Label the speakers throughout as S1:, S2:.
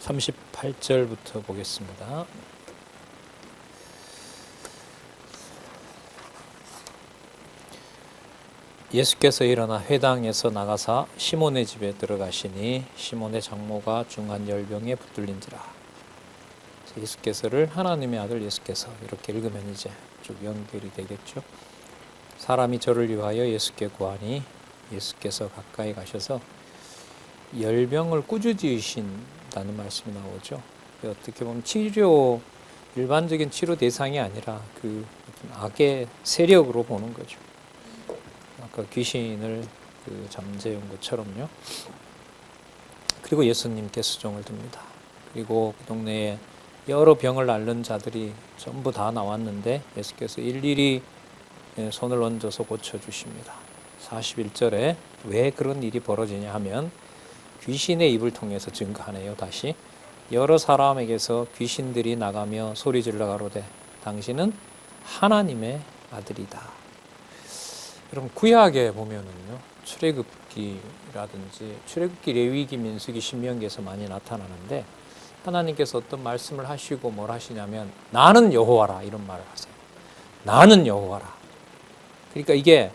S1: 38절부터 보겠습니다. 예수께서 일어나 회당에서 나가사 시몬의 집에 들어가시니 시몬의 장모가 중한 열병에 붙들린지라. 예수께서를 하나님의 아들 예수께서 이렇게 읽으면 이제 쭉 연결이 되겠죠. 사람이 저를 위하여 예수께 구하니 예수께서 가까이 가셔서 열병을 꾸짖으신다는 말씀이 나오죠. 어떻게 보면 일반적인 치료 대상이 아니라 그 악의 세력으로 보는 거죠. 아까 귀신을 잠재운 것처럼요. 그리고 예수님께 수종을 듭니다. 그리고 그 동네에 여러 병을 앓는 자들이 전부 다 나왔는데 예수께서 일일이 손을 얹어서 고쳐주십니다. 41절에 왜 그런 일이 벌어지냐 하면 귀신의 입을 통해서 증거하네요. 다시 여러 사람에게서 귀신들이 나가며 소리질러 가로되 당신은 하나님의 아들이다. 여러분 구약에 보면은요 출애굽기라든지 출애굽기, 레위기, 민수기, 신명기에서 많이 나타나는데 하나님께서 어떤 말씀을 하시고 뭘 하시냐면 나는 여호와라 이런 말을 하세요. 나는 여호와라. 그러니까 이게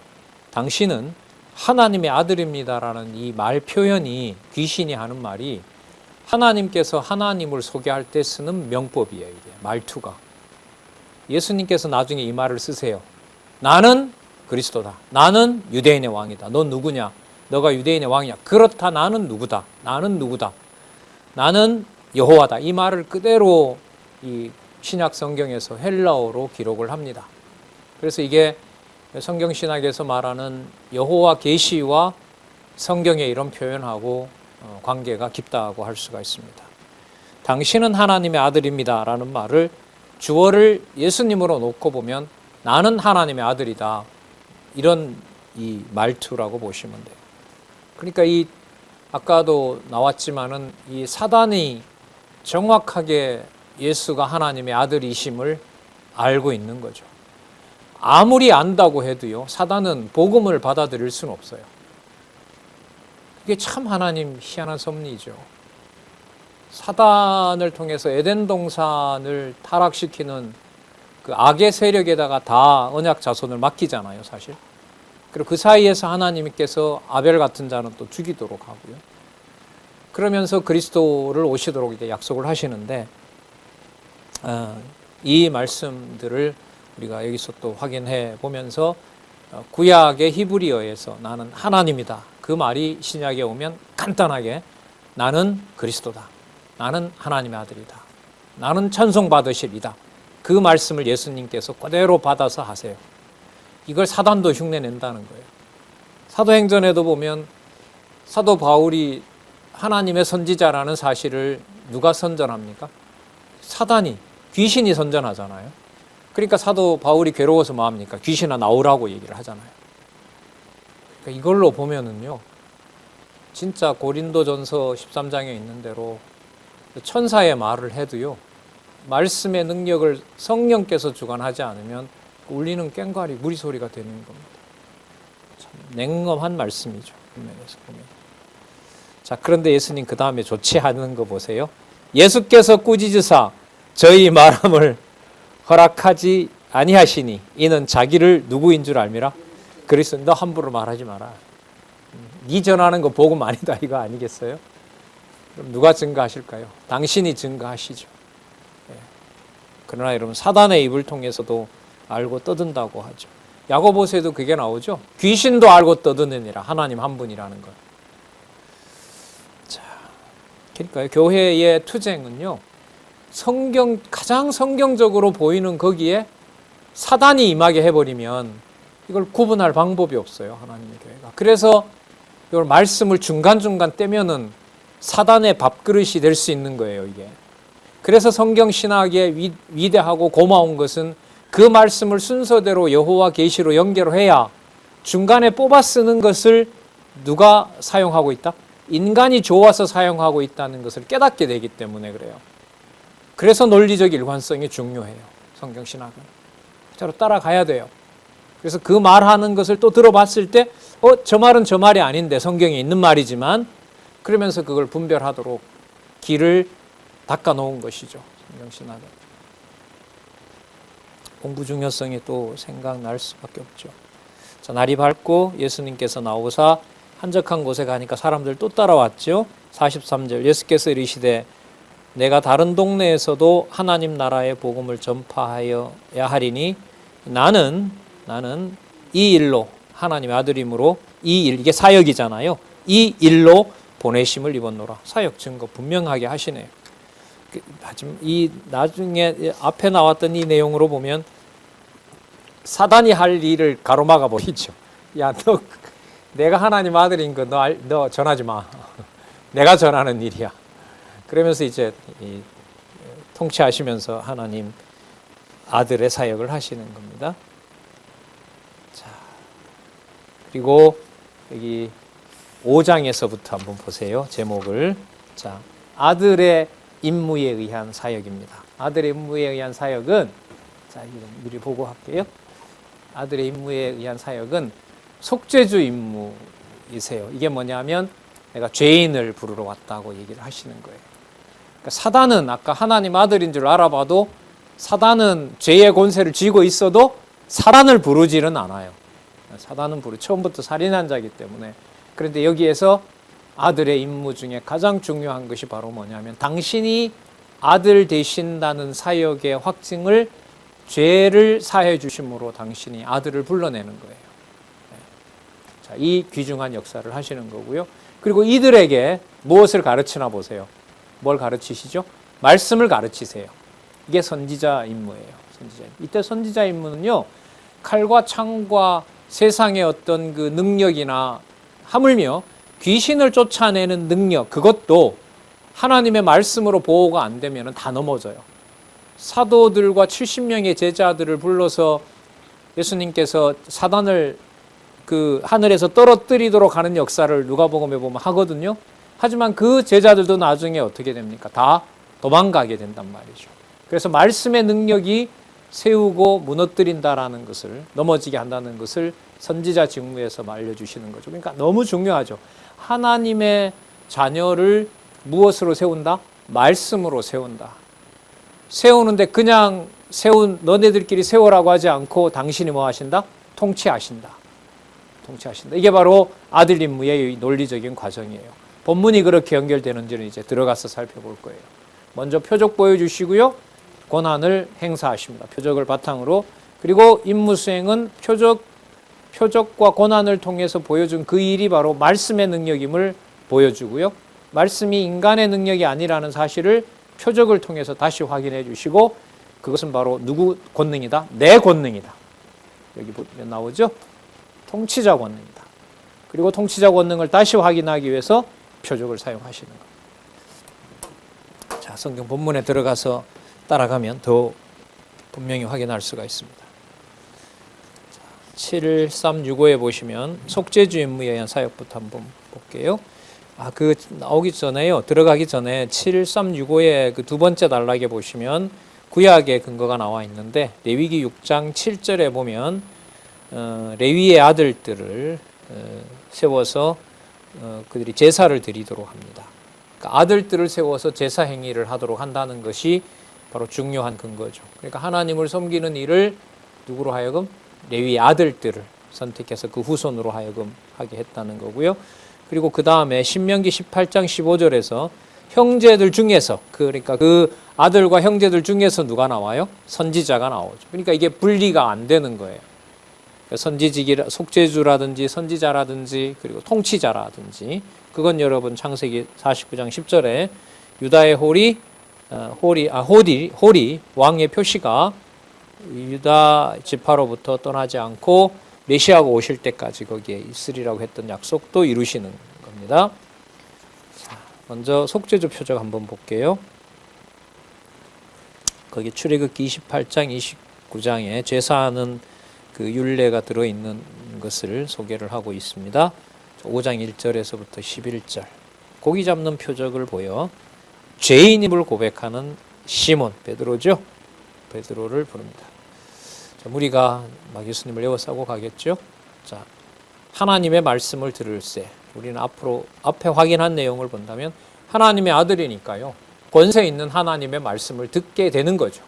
S1: 당신은 하나님의 아들입니다라는 이 말 표현이 귀신이 하는 말이 하나님께서 하나님을 소개할 때 쓰는 명법이에요. 이게 말투가. 예수님께서 나중에 이 말을 쓰세요. 나는 그리스도다. 나는 유대인의 왕이다. 넌 누구냐? 너가 유대인의 왕이냐? 그렇다. 나는 누구다. 나는 누구다. 나는 여호와다. 이 말을 그대로 이 신약 성경에서 헬라어로 기록을 합니다. 그래서 이게 성경 신학에서 말하는 여호와 계시와 성경의 이런 표현하고 관계가 깊다고 할 수가 있습니다. 당신은 하나님의 아들입니다 라는 말을 주어를 예수님으로 놓고 보면 나는 하나님의 아들이다. 이런 이 말투라고 보시면 돼요. 그러니까 이 아까도 나왔지만은 이 사단이 정확하게 예수가 하나님의 아들이심을 알고 있는 거죠. 아무리 안다고 해도요, 사단은 복음을 받아들일 수는 없어요. 이게 참 하나님 희한한 섭리죠. 사단을 통해서 에덴 동산을 타락시키는 그 악의 세력에다가 다 언약 자손을 맡기잖아요, 사실. 그리고 그 사이에서 하나님께서 아벨 같은 자는 또 죽이도록 하고요. 그러면서 그리스도를 오시도록 이제 약속을 하시는데, 이 말씀들을 우리가 여기서 또 확인해 보면서 구약의 히브리어에서 나는 하나님이다. 그 말이 신약에 오면 간단하게 나는 그리스도다. 나는 하나님의 아들이다. 나는 찬송받으시리다. 그 말씀을 예수님께서 그대로 받아서 하세요. 이걸 사단도 흉내낸다는 거예요. 사도행전에도 보면 사도 바울이 하나님의 선지자라는 사실을 누가 선전합니까? 사단이, 귀신이 선전하잖아요. 그러니까 사도 바울이 괴로워서 뭐 합니까? 귀신아 나오라고 얘기를 하잖아요. 그러니까 이걸로 보면은요, 진짜 고린도전서 13장에 있는 대로 천사의 말을 해도요, 말씀의 능력을 성령께서 주관하지 않으면 울리는 꽹과리, 무리소리가 되는 겁니다. 참 냉엄한 말씀이죠. 분명해서 보면. 자, 그런데 예수님 그 다음에 좋지 않은 거 보세요. 예수께서 꾸짖으사 저희 말함을 허락하지 아니하시니 이는 자기를 누구인 줄 알미라. 그리스도. 너 함부로 말하지 마라. 네 전하는 거 복음 아니다 이거 아니겠어요? 그럼 누가 증거하실까요? 당신이 증거하시죠. 그러나 여러분 사단의 입을 통해서도 알고 떠든다고 하죠. 야고보서에도 그게 나오죠. 귀신도 알고 떠드느니라. 하나님 한 분이라는 것. 자, 그러니까 교회의 투쟁은요, 가장 성경적으로 보이는 거기에 사단이 임하게 해버리면 이걸 구분할 방법이 없어요. 하나님의 교회가. 그래서 이걸 말씀을 중간중간 떼면은 사단의 밥그릇이 될 수 있는 거예요, 이게. 그래서 성경 신학의 위대하고 고마운 것은 그 말씀을 순서대로 여호와 계시로 연결해야 중간에 뽑아 쓰는 것을 누가 사용하고 있다? 인간이 좋아서 사용하고 있다는 것을 깨닫게 되기 때문에 그래요. 그래서 논리적 일관성이 중요해요. 성경 신학은. 그대로 따라가야 돼요. 그래서 그 말하는 것을 또 들어봤을 때 저 말은 저 말이 아닌데 성경에 있는 말이지만 그러면서 그걸 분별하도록 길을 닦아놓은 것이죠. 성경신학은. 공부 중요성이 또 생각날 수밖에 없죠. 자, 날이 밝고 예수님께서 나오사 한적한 곳에 가니까 사람들 또 따라왔죠. 43절 예수께서 이르시되 내가 다른 동네에서도 하나님 나라의 복음을 전파하여야 하리니 나는 이 일로 하나님의 아들이므로 이 일, 이게 사역이잖아요. 이 일로 보내심을 입었노라. 사역 증거 분명하게 하시네요. 하지만 이 나중에 앞에 나왔던 이 내용으로 보면 사단이 할 일을 가로막아 버리죠. 야, 너 내가 하나님 아들인 거 너 전하지 마. 내가 전하는 일이야. 그러면서 이제 통치하시면서 하나님 아들의 사역을 하시는 겁니다. 자, 그리고 여기 5장에서부터 한번 보세요. 제목을. 자, 아들의 임무에 의한 사역입니다. 아들의 임무에 의한 사역은, 자, 이거 미리 보고 할게요. 아들의 임무에 의한 사역은 속죄주 임무이세요. 이게 뭐냐면 내가 죄인을 부르러 왔다고 얘기를 하시는 거예요. 그러니까 사단은 아까 하나님 아들인 줄 알아봐도 사단은 죄의 권세를 쥐고 있어도 사단을 부르지는 않아요. 사단은 처음부터 살인한 자이기 때문에. 그런데 여기에서 아들의 임무 중에 가장 중요한 것이 바로 뭐냐면 당신이 아들 되신다는 사역의 확증을 죄를 사해 주심으로 당신이 아들을 불러내는 거예요. 자, 이 귀중한 역사를 하시는 거고요. 그리고 이들에게 무엇을 가르치나 보세요. 뭘 가르치시죠? 말씀을 가르치세요. 이게 선지자 임무예요. 선지자. 이때 선지자 임무는요, 칼과 창과 세상의 어떤 그 능력이나 하물며 귀신을 쫓아내는 능력, 그것도 하나님의 말씀으로 보호가 안 되면 다 넘어져요. 사도들과 70명의 제자들을 불러서 예수님께서 사단을 그 하늘에서 떨어뜨리도록 하는 역사를 누가복음에 보면 하거든요. 하지만 그 제자들도 나중에 어떻게 됩니까? 다 도망가게 된단 말이죠. 그래서 말씀의 능력이 세우고 무너뜨린다라는 것을, 넘어지게 한다는 것을 선지자 직무에서 알려주시는 거죠. 그러니까 너무 중요하죠. 하나님의 자녀를 무엇으로 세운다? 말씀으로 세운다. 세우는데 그냥 너네들끼리 세우라고 하지 않고 당신이 뭐 하신다? 통치하신다. 통치하신다. 이게 바로 아들 임무의 논리적인 과정이에요. 본문이 그렇게 연결되는지는 이제 들어가서 살펴볼 거예요. 먼저 표적 보여주시고요. 권한을 행사하십니다. 표적을 바탕으로. 그리고 임무 수행은 표적과 권한을 통해서 보여준 그 일이 바로 말씀의 능력임을 보여주고요. 말씀이 인간의 능력이 아니라는 사실을 표적을 통해서 다시 확인해 주시고, 그것은 바로 누구 권능이다? 내 권능이다. 여기 보면 나오죠? 통치자 권능이다. 그리고 통치자 권능을 다시 확인하기 위해서 표적을 사용하시는 겁니다. 자, 성경 본문에 들어가서 따라가면 더 분명히 확인할 수가 있습니다. 7.365에 보시면 속죄주 임무에 의한 사역부터 한번 볼게요. 그 나오기 전에요. 들어가기 전에 7.365의 그 두 번째 단락에 보시면 구약의 근거가 나와 있는데, 레위기 6장 7절에 보면 레위의 아들들을 세워서 그들이 제사를 드리도록 합니다. 그러니까 아들들을 세워서 제사 행위를 하도록 한다는 것이 바로 중요한 근거죠. 그러니까 하나님을 섬기는 일을 누구로 하여금? 레위의 아들들을 선택해서 그 후손으로 하여금 하게 했다는 거고요. 그리고 그 다음에 신명기 18장 15절에서 형제들 중에서, 그러니까 그 아들과 형제들 중에서 누가 나와요? 선지자가 나오죠. 그러니까 이게 분리가 안 되는 거예요. 선지직이 속죄주라든지 선지자라든지 그리고 통치자라든지, 그건 여러분 창세기 49장 10절에 유다의 호리 왕의 표시가 유다 지파로부터 떠나지 않고 메시아가 오실 때까지 거기에 있으리라고 했던 약속도 이루시는 겁니다. 자, 먼저 속죄주 표적 한번 볼게요. 거기 출애굽기 28장 29장에 제사하는 그 율례가 들어있는 것을 소개를 하고 있습니다. 5장 1절에서부터 11절. 고기 잡는 표적을 보여 죄인임을 고백하는 시몬, 베드로죠. 베드로를 부릅니다. 자, 무리가 막 예수님을 에워싸고 가겠죠. 자, 하나님의 말씀을 들을세. 우리는 앞에 확인한 내용을 본다면 하나님의 아들이니까요. 권세 있는 하나님의 말씀을 듣게 되는 거죠.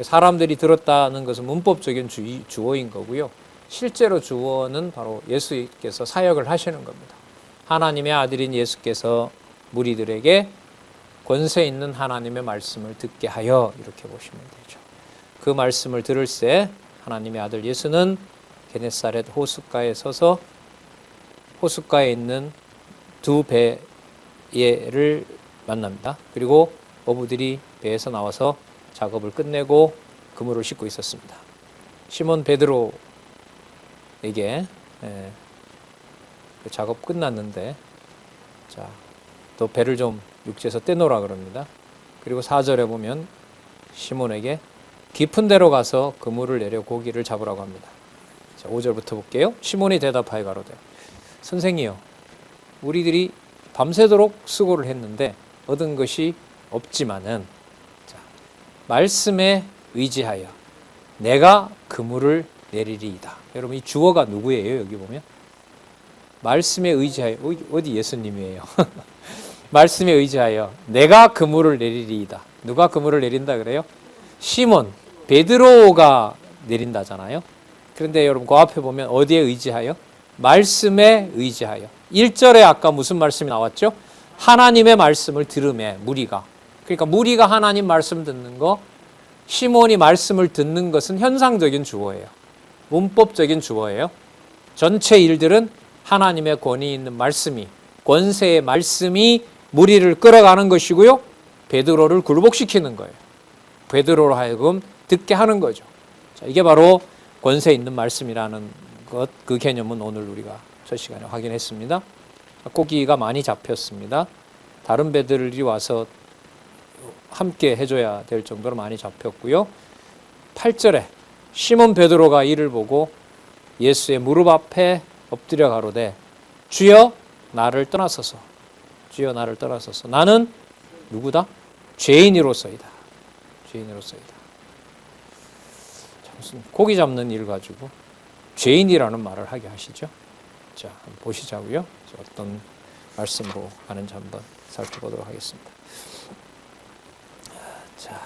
S1: 사람들이 들었다는 것은 문법적인 주어인 거고요. 실제로 주어는 바로 예수께서 사역을 하시는 겁니다. 하나님의 아들인 예수께서 무리들에게 권세 있는 하나님의 말씀을 듣게 하여, 이렇게 보시면 되죠. 그 말씀을 들을새 하나님의 아들 예수는 게네사렛 호숫가에 서서 호숫가에 있는 두 배를 만납니다. 그리고 어부들이 배에서 나와서 작업을 끝내고 그물을 싣고 있었습니다. 시몬 베드로에게 그 작업 끝났는데, 자, 또 배를 좀 육지에서 떼놓으라 그럽니다. 그리고 4절에 보면 시몬에게 깊은 데로 가서 그물을 내려 고기를 잡으라고 합니다. 자, 5절부터 볼게요. 시몬이 대답하여 가로되 선생이여, 우리들이 밤새도록 수고를 했는데 얻은 것이 없지만은, 자, 말씀에 의지하여 내가 그물을 내리리이다. 여러분, 이 주어가 누구예요? 여기 보면 말씀에 의지하여, 어디 예수님이에요? 말씀에 의지하여 내가 그물을 내리리이다. 누가 그물을 내린다 그래요? 시몬, 베드로가 내린다잖아요. 그런데 여러분, 그 앞에 보면 어디에 의지하여? 말씀에 의지하여. 1절에 아까 무슨 말씀이 나왔죠? 하나님의 말씀을 들음에, 무리가. 그러니까 무리가 하나님 말씀 듣는 거, 시몬이 말씀을 듣는 것은 현상적인 주어예요. 문법적인 주어예요. 전체 일들은 하나님의 권위 있는 말씀이, 권세의 말씀이 무리를 끌어가는 것이고요. 베드로를 굴복시키는 거예요. 베드로로 하여금 듣게 하는 거죠. 자, 이게 바로 권세 있는 말씀이라는 것, 그 개념은 오늘 우리가 첫 시간에 확인했습니다. 고기가 많이 잡혔습니다. 다른 배들이 와서 함께 해줘야 될 정도로 많이 잡혔고요. 8절에 시몬 베드로가 이를 보고 예수의 무릎 앞에 엎드려 가로되 주여 나를 떠나소서. 주여 나를 떠나소서. 나는 누구다? 죄인이로서이다. 죄인으로서이다. 무슨 고기 잡는 일 가지고 죄인이라는 말을 하게 하시죠. 자, 한번 보시자고요. 어떤 말씀으로 가는지 한번 살펴보도록 하겠습니다. 자,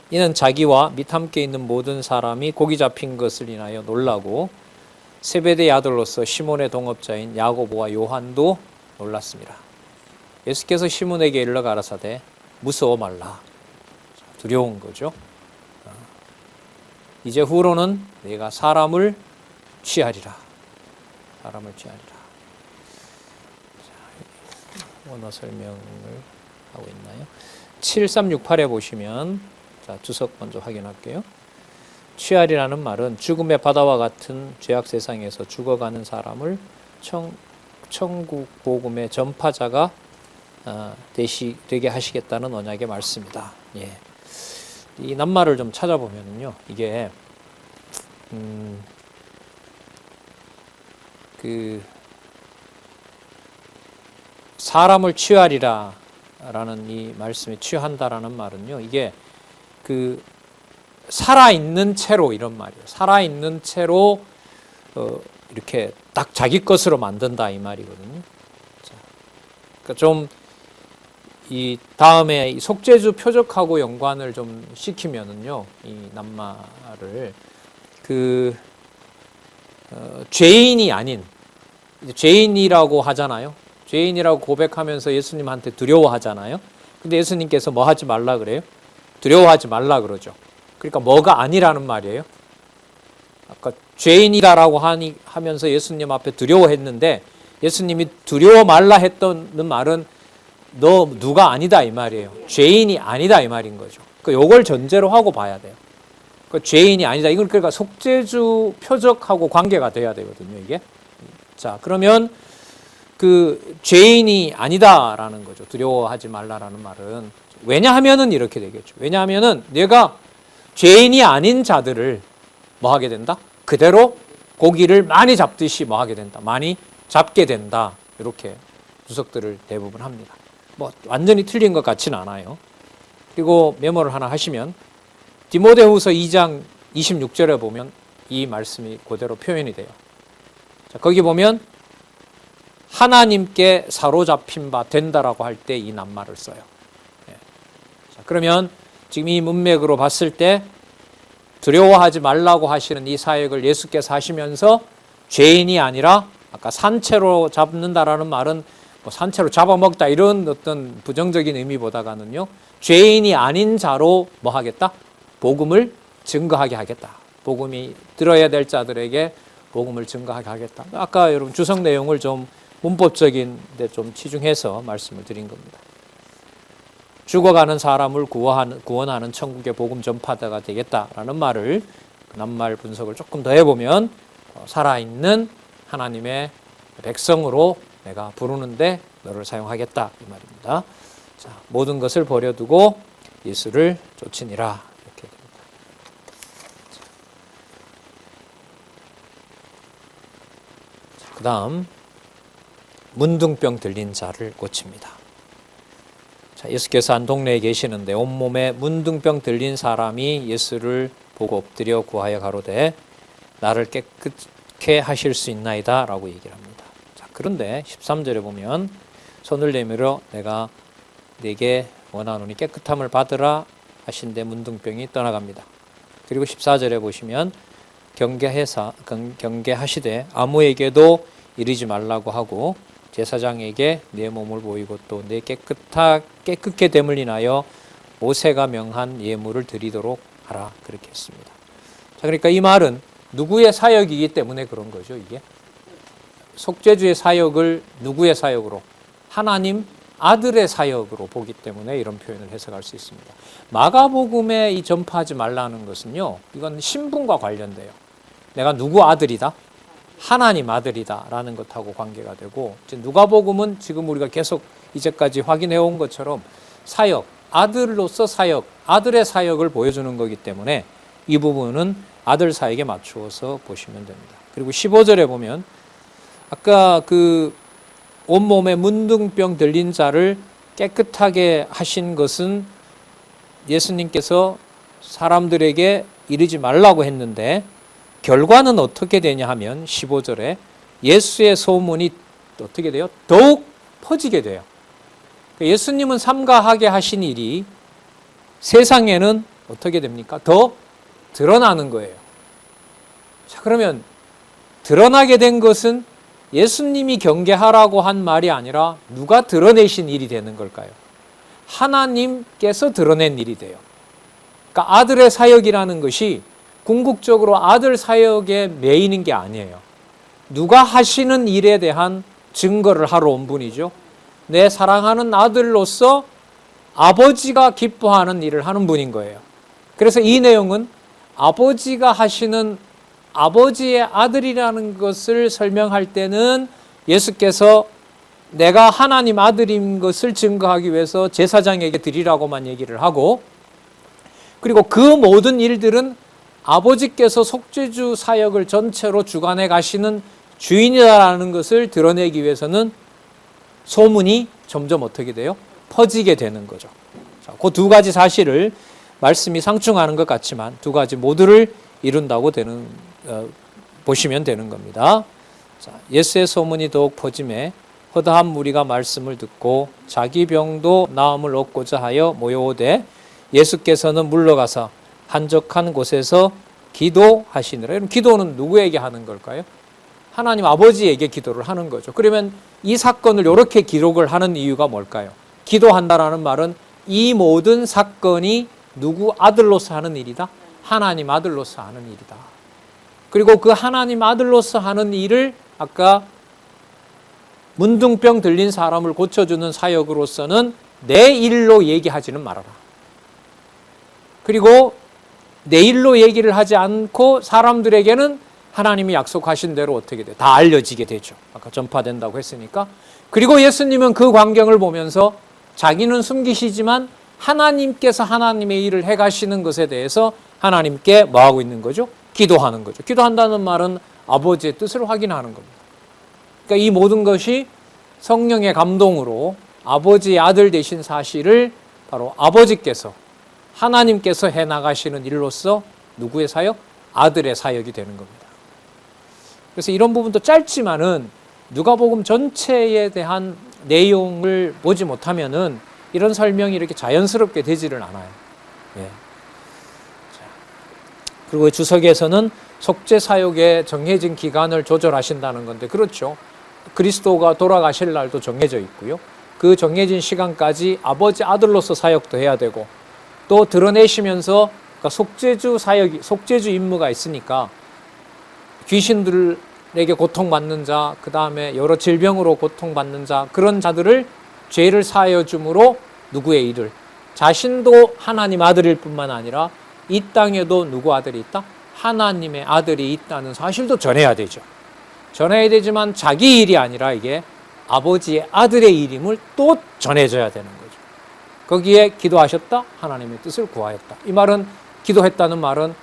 S1: 이는 자기와 및 함께 있는 모든 사람이 고기 잡힌 것을 인하여 놀라고 세베대의 아들로서 시몬의 동업자인 야고보와 요한도 놀랐습니다. 예수께서 시몬에게 일러 가라사대 무서워 말라. 두려운 거죠. 이제 후로는 내가 사람을 취하리라. 사람을 취하리라. 자, 원어 설명을 하고 있나요? 7368에 보시면, 자, 주석 먼저 확인할게요. 취하리라는 말은 죽음의 바다와 같은 죄악 세상에서 죽어가는 사람을 천국 복음의 전파자가 되게 하시겠다는 언약의 말씀이다. 예. 이 낱말을 좀 찾아보면요, 이게 그 사람을 취하리라 라는 이 말씀이 취한다라는 말은요, 이게 그 살아있는 채로, 이런 말이에요. 살아있는 채로 이렇게 딱 자기 것으로 만든다, 이 말이거든요. 자, 그러니까 좀 이 다음에 이 속죄주 표적하고 연관을 좀 시키면은요, 이 낱말을 그 죄인이 아닌, 죄인이라고 하잖아요. 죄인이라고 고백하면서 예수님한테 두려워하잖아요. 근데 예수님께서 뭐 하지 말라 그래요? 두려워하지 말라 그러죠. 그러니까 뭐가 아니라는 말이에요. 아까 죄인이다라고 하면서 예수님 앞에 두려워했는데, 예수님이 두려워 말라 했던 말은 너 누가 아니다 이 말이에요. 죄인이 아니다 이 말인 거죠. 그러니까 요걸 전제로 하고 봐야 돼요. 그러니까 죄인이 아니다. 이건 그러니까 속죄주 표적하고 관계가 돼야 되거든요, 이게. 자, 그러면 그 죄인이 아니다라는 거죠. 두려워하지 말라라는 말은. 왜냐하면은 이렇게 되겠죠. 왜냐하면은 내가 죄인이 아닌 자들을 뭐 하게 된다? 그대로 고기를 많이 잡듯이 뭐 하게 된다? 많이 잡게 된다. 이렇게 주석들을 대부분 합니다. 뭐 완전히 틀린 것 같지는 않아요. 그리고 메모를 하나 하시면 디모데후서 2장 26절에 보면 이 말씀이 그대로 표현이 돼요. 자, 거기 보면 하나님께 사로잡힌 바 된다라고 할 때 이 낱말을 써요. 그러면 지금 이 문맥으로 봤을 때 두려워하지 말라고 하시는 이 사역을 예수께서 하시면서 죄인이 아니라 아까 산채로 잡는다라는 말은 뭐 산채로 잡아먹다 이런 어떤 부정적인 의미보다가는요, 죄인이 아닌 자로 뭐 하겠다? 복음을 증거하게 하겠다. 복음이 들어야 될 자들에게 복음을 증거하게 하겠다. 아까 여러분 주석 내용을 좀 문법적인 데 좀 치중해서 말씀을 드린 겁니다. 죽어가는 사람을 구원하는 천국의 복음 전파자가 되겠다라는 말을 낱말 분석을 조금 더 해보면 살아있는 하나님의 백성으로 내가 부르는데 너를 사용하겠다 이 말입니다. 자, 모든 것을 버려두고 예수를 쫓으니라 이렇게 됩니다. 그 다음 문둥병 들린 자를 고칩니다. 자, 예수께서 한 동네에 계시는데 온몸에 문둥병 들린 사람이 예수를 보고 엎드려 구하여 가로되 나를 깨끗게 하실 수 있나이다 라고 얘기를 합니다. 자, 그런데 13절에 보면 손을 내밀어 내가 네게 원하노니 깨끗함을 받으라 하신데 문둥병이 떠나갑니다. 그리고 14절에 보시면 경계하시되 아무에게도 이르지 말라고 하고 제사장에게 내 몸을 보이고 또 내 깨끗게 됨을 인하여 모세가 명한 예물을 드리도록 하라 그렇게 했습니다. 자, 그러니까 이 말은 누구의 사역이기 때문에 그런 거죠. 이게 속죄주의 사역을 누구의 사역으로? 하나님 아들의 사역으로 보기 때문에 이런 표현을 해석할 수 있습니다. 마가복음에 이 전파하지 말라는 것은요, 이건 신분과 관련돼요. 내가 누구 아들이다? 하나님 아들이다 라는 것하고 관계가 되고, 누가복음은 지금 우리가 계속 이제까지 확인해 온 것처럼 사역, 아들로서 사역, 아들의 사역을 보여주는 거기 때문에 이 부분은 아들 사역에 맞추어서 보시면 됩니다. 그리고 15절에 보면 아까 그 온몸에 문둥병 들린 자를 깨끗하게 하신 것은 예수님께서 사람들에게 이르지 말라고 했는데 결과는 어떻게 되냐 하면 15절에 예수의 소문이 어떻게 돼요? 더욱 퍼지게 돼요. 예수님은 삼가하게 하신 일이 세상에는 어떻게 됩니까? 더 드러나는 거예요. 자, 그러면 드러나게 된 것은 예수님이 경계하라고 한 말이 아니라 누가 드러내신 일이 되는 걸까요? 하나님께서 드러낸 일이 돼요. 그러니까 아들의 사역이라는 것이 궁극적으로 아들 사역에 매이는 게 아니에요. 누가 하시는 일에 대한 증거를 하러 온 분이죠. 내 사랑하는 아들로서 아버지가 기뻐하는 일을 하는 분인 거예요. 그래서 이 내용은 아버지가 하시는 아버지의 아들이라는 것을 설명할 때는 예수께서 내가 하나님 아들인 것을 증거하기 위해서 제사장에게 드리라고만 얘기를 하고, 그리고 그 모든 일들은 아버지께서 속죄주 사역을 전체로 주관해 가시는 주인이라는 것을 드러내기 위해서는 소문이 점점 어떻게 돼요? 퍼지게 되는 거죠. 자, 그 두 가지 사실을 말씀이 상충하는 것 같지만 두 가지 모두를 이룬다고 보시면 되는 겁니다. 자, 예수의 소문이 더욱 퍼짐에 허다한 무리가 말씀을 듣고 자기 병도 나음을 얻고자 하여 모여오되 예수께서는 물러가서 한적한 곳에서 기도하시느라. 그럼 기도는 누구에게 하는 걸까요? 하나님 아버지에게 기도를 하는 거죠. 그러면 이 사건을 이렇게 기록을 하는 이유가 뭘까요? 기도한다라는 말은 이 모든 사건이 누구 아들로서 하는 일이다? 하나님 아들로서 하는 일이다. 그리고 그 하나님 아들로서 하는 일을 아까 문둥병 들린 사람을 고쳐주는 사역으로서는 내 일로 얘기하지는 말아라. 그리고 내 일로 얘기를 하지 않고 사람들에게는 하나님이 약속하신 대로 어떻게 돼? 다 알려지게 되죠. 아까 전파된다고 했으니까. 그리고 예수님은 그 광경을 보면서 자기는 숨기시지만 하나님께서 하나님의 일을 해가시는 것에 대해서 하나님께 뭐하고 있는 거죠? 기도하는 거죠. 기도한다는 말은 아버지의 뜻을 확인하는 겁니다. 그러니까 이 모든 것이 성령의 감동으로 아버지의 아들 되신 사실을 바로 아버지께서 하나님께서 해나가시는 일로서 누구의 사역? 아들의 사역이 되는 겁니다. 그래서 이런 부분도 짧지만은 누가복음 전체에 대한 내용을 보지 못하면은 이런 설명이 이렇게 자연스럽게 되지를 않아요. 예. 그리고 주석에서는 속죄 사역의 정해진 기간을 조절하신다는 건데, 그렇죠. 그리스도가 돌아가실 날도 정해져 있고요. 그 정해진 시간까지 아버지 아들로서 사역도 해야 되고, 또 드러내시면서 그러니까 속죄주 임무가 있으니까 귀신들에게 고통받는 자, 그 다음에 여러 질병으로 고통받는 자, 그런 자들을 죄를 사하여 줌으로 누구의 일을, 자신도 하나님 아들일 뿐만 아니라 이 땅에도 누구 아들이 있다? 하나님의 아들이 있다는 사실도 전해야 되죠. 전해야 되지만 자기 일이 아니라 이게 아버지의 아들의 일임을 또 전해줘야 되는 거죠. 거기에 기도하셨다? 하나님의 뜻을 구하였다. 이 말은, 기도했다는 말은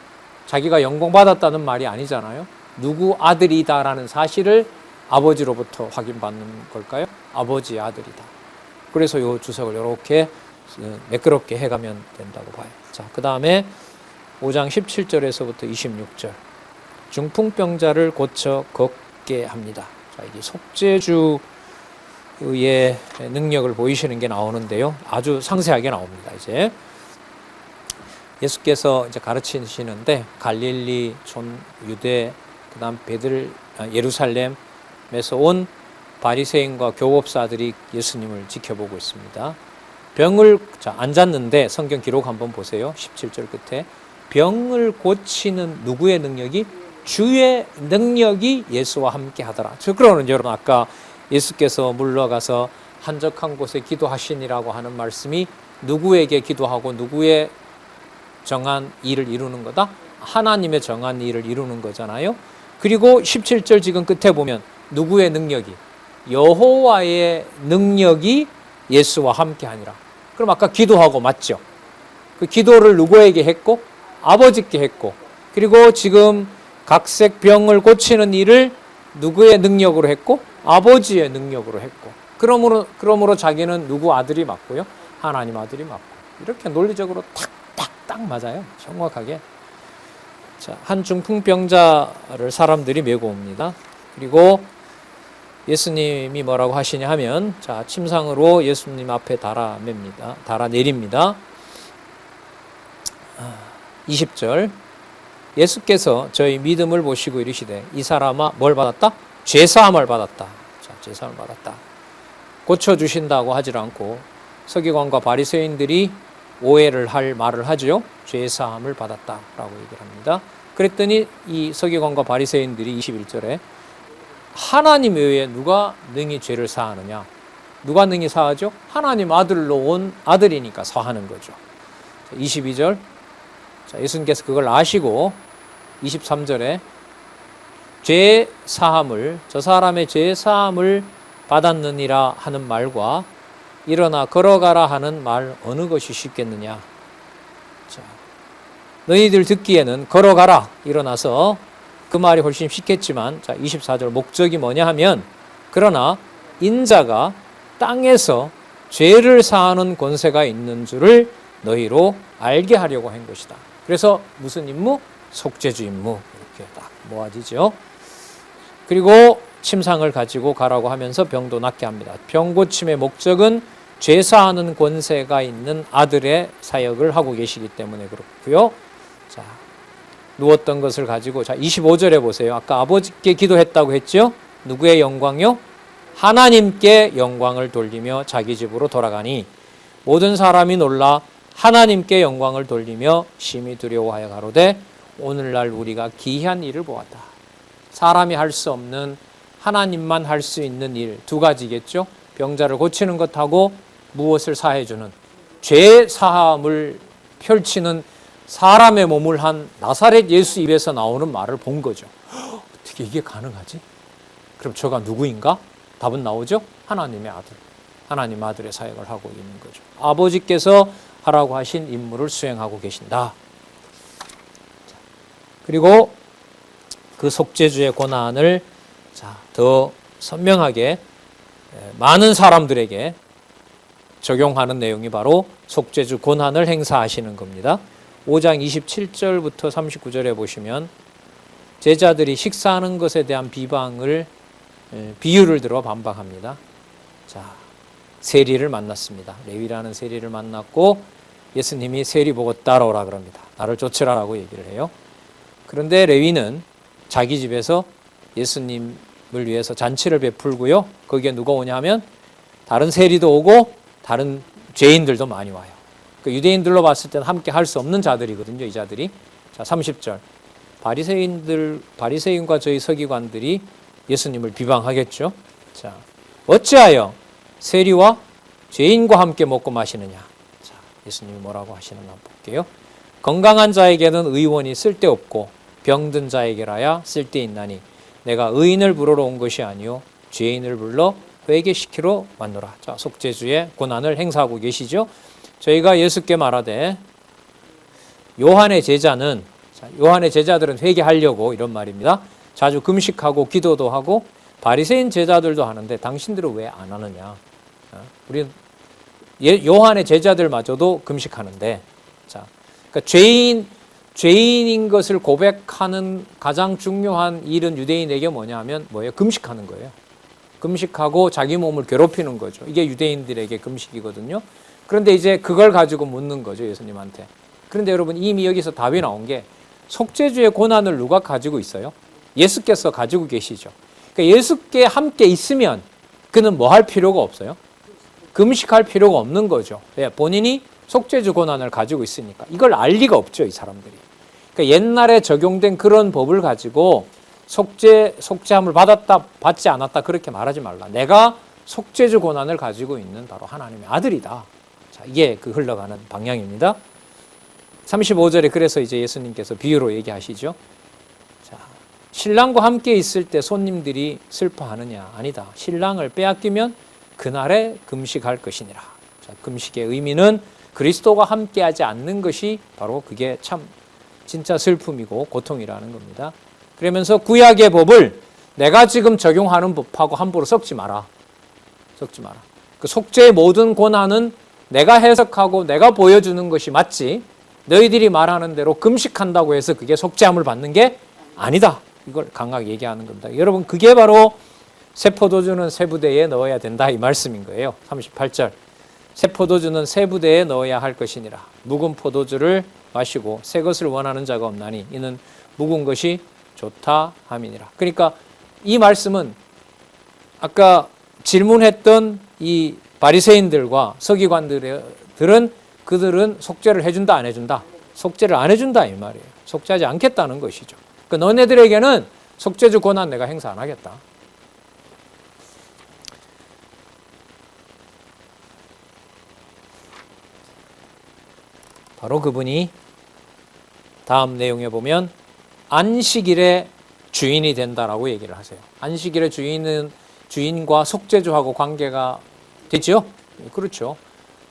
S1: 자기가 영광받았다는 말이 아니잖아요. 누구 아들이다라는 사실을 아버지로부터 확인받는 걸까요? 아버지의 아들이다. 그래서 이 주석을 이렇게 매끄럽게 해가면 된다고 봐요. 자, 그 다음에 5장 17절에서부터 26절. 중풍병자를 고쳐 걷게 합니다. 자, 이게 속죄주의 능력을 보이시는 게 나오는데요. 아주 상세하게 나옵니다. 이제 예수께서 이제 가르치시는데, 갈릴리, 촌, 유대, 그 다음 예루살렘에서 온 바리새인과 교법사들이 예수님을 지켜보고 있습니다. 앉았는데, 성경 기록 한번 보세요. 17절 끝에. 병을 고치는 누구의 능력이? 주의 능력이 예수와 함께 하더라. 그러는 여러분, 아까 예수께서 물러가서 한적한 곳에 기도하시니라고 하는 말씀이 누구에게 기도하고 누구의 정한 일을 이루는 거다? 하나님의 정한 일을 이루는 거잖아요. 그리고 17절 지금 끝에 보면 누구의 능력이? 여호와의 능력이 예수와 함께 하니라. 그럼 아까 기도하고 맞죠? 그 기도를 누구에게 했고? 아버지께 했고, 그리고 지금 각색 병을 고치는 일을 누구의 능력으로 했고? 아버지의 능력으로 했고, 그러므로 자기는 누구 아들이 맞고요? 하나님 아들이 맞고. 이렇게 논리적으로 딱 맞아요. 정확하게. 자, 한 중풍병자를 사람들이 메고 옵니다. 그리고 예수님이 뭐라고 하시냐 하면, 자, 침상으로 예수님 앞에 달아내립니다. 20절. 예수께서 저희 믿음을 보시고 이르시되, 이 사람아 뭘 받았다? 죄사함을 받았다. 자, 죄사함을 받았다. 고쳐주신다고 하질 않고 서기관과 바리새인들이 오해를 할 말을 하죠. 죄사함을 받았다라고 얘기를 합니다. 그랬더니 이 서기관과 바리새인들이 21절에 하나님 외에 누가 능히 죄를 사하느냐? 누가 능히 사하죠? 하나님 아들로 온 아들이니까 사하는 거죠. 22절. 자, 예수님께서 그걸 아시고 23절에 저 사람의 죄 사함을 받았느니라 하는 말과 일어나 걸어가라 하는 말 어느 것이 쉽겠느냐? 자, 너희들 듣기에는 걸어가라, 일어나서, 그 말이 훨씬 쉽겠지만, 자, 24절 목적이 뭐냐 하면, 그러나 인자가 땅에서 죄를 사하는 권세가 있는 줄을 너희로 알게 하려고 한 것이다. 그래서 무슨 임무? 속죄주 임무. 이렇게 딱 모아지죠. 그리고 침상을 가지고 가라고 하면서 병도 낫게 합니다. 병 고침의 목적은 죄 사하는 권세가 있는 아들의 사역을 하고 계시기 때문에 그렇고요. 자, 누웠던 것을 가지고, 자, 25절에 보세요. 아까 아버지께 기도했다고 했죠? 누구의 영광요? 하나님께 영광을 돌리며 자기 집으로 돌아가니 모든 사람이 놀라 하나님께 영광을 돌리며 심히 두려워하여 가로되 오늘날 우리가 기이한 일을 보았다. 사람이 할 수 없는, 하나님만 할 수 있는 일 두 가지겠죠. 병자를 고치는 것하고 무엇을 사해주는, 죄 사함을 펼치는 사람의 몸을 한 나사렛 예수 입에서 나오는 말을 본 거죠. 어떻게 이게 가능하지? 그럼 저가 누구인가? 답은 나오죠. 하나님의 아들, 하나님 아들의 사역을 하고 있는 거죠. 아버지께서 하라고 하신 임무를 수행하고 계신다. 그리고 그 속죄주의 권한을 더 선명하게 많은 사람들에게 적용하는 내용이 바로 속죄주 권한을 행사하시는 겁니다. 5장 27절부터 39절에 보시면 제자들이 식사하는 것에 대한 비유를 들어 반박합니다. 자, 세리를 만났습니다. 레위라는 세리를 만났고 예수님이 세리 보고 따라오라 그럽니다. 나를 쫓으라라고 얘기를 해요. 그런데 레위는 자기 집에서 예수님을 위해서 잔치를 베풀고요. 거기에 누가 오냐면 다른 세리도 오고 다른 죄인들도 많이 와요. 그 유대인들로 봤을 때는 함께 할 수 없는 자들이거든요. 이 자들이. 자, 30절. 바리새인과 저희 서기관들이 예수님을 비방하겠죠. 자, 어찌하여 세리와 죄인과 함께 먹고 마시느냐. 자, 예수님이 뭐라고 하시는가 한번 볼게요. 건강한 자에게는 의원이 쓸데없고 병든 자에게라야 쓸데있나니 내가 의인을 부르러 온 것이 아니요 죄인을 불러 회개시키러 왔노라. 자, 속죄주의 고난을 행사하고 계시죠. 저희가 예수께 말하되 요한의 제자는, 자, 요한의 제자들은 회개하려고 이런 말입니다. 자주 금식하고 기도도 하고 바리새인 제자들도 하는데 당신들은 왜 안 하느냐. 우리 요한의 제자들마저도 금식하는데, 자, 그러니까 죄인인 것을 고백하는 가장 중요한 일은 유대인에게 뭐냐 하면 뭐예요? 금식하는 거예요. 금식하고 자기 몸을 괴롭히는 거죠. 이게 유대인들에게 금식이거든요. 그런데 이제 그걸 가지고 묻는 거죠, 예수님한테. 그런데 여러분 이미 여기서 답이 나온 게 속죄주의 고난을 누가 가지고 있어요? 예수께서 가지고 계시죠. 그러니까 예수께 함께 있으면 그는 뭐 할 필요가 없어요? 금식할 필요가 없는 거죠. 왜? 본인이 속죄주 고난을 가지고 있으니까. 이걸 알 리가 없죠, 이 사람들이. 그러니까 옛날에 적용된 그런 법을 가지고 속죄함을 받았다, 받지 않았다 그렇게 말하지 말라. 내가 속죄주 고난을 가지고 있는 바로 하나님의 아들이다. 자, 이게 그 흘러가는 방향입니다. 35절에 그래서 이제 예수님께서 비유로 얘기하시죠. 자, 신랑과 함께 있을 때 손님들이 슬퍼하느냐? 아니다. 신랑을 빼앗기면 그날에 금식할 것이니라. 자, 금식의 의미는 그리스도가 함께하지 않는 것이 바로 그게 참 진짜 슬픔이고 고통이라는 겁니다. 그러면서 구약의 법을 내가 지금 적용하는 법하고 함부로 섞지 마라. 섞지 마라. 그 속죄의 모든 고난은 내가 해석하고 내가 보여주는 것이 맞지, 너희들이 말하는 대로 금식한다고 해서 그게 속죄함을 받는 게 아니다. 이걸 강하게 얘기하는 겁니다. 여러분, 그게 바로 새 포도주는 새 부대에 넣어야 된다 이 말씀인 거예요. 38절. 새 포도주는 새 부대에 넣어야 할 것이니라. 묵은 포도주를 마시고 새 것을 원하는 자가 없나니 이는 묵은 것이 좋다 함이니라. 그러니까 이 말씀은 아까 질문했던 이 바리새인들과 서기관들은 그들은 속죄를 해준다 안 해준다? 속죄를 안 해준다 이 말이에요. 속죄하지 않겠다는 것이죠. 그러니까 너네들에게는 속죄주 고난 내가 행사 안 하겠다. 바로 그분이 다음 내용에 보면 안식일의 주인이 된다라고 얘기를 하세요. 안식일의 주인과 속죄주하고 관계가 되죠? 그렇죠.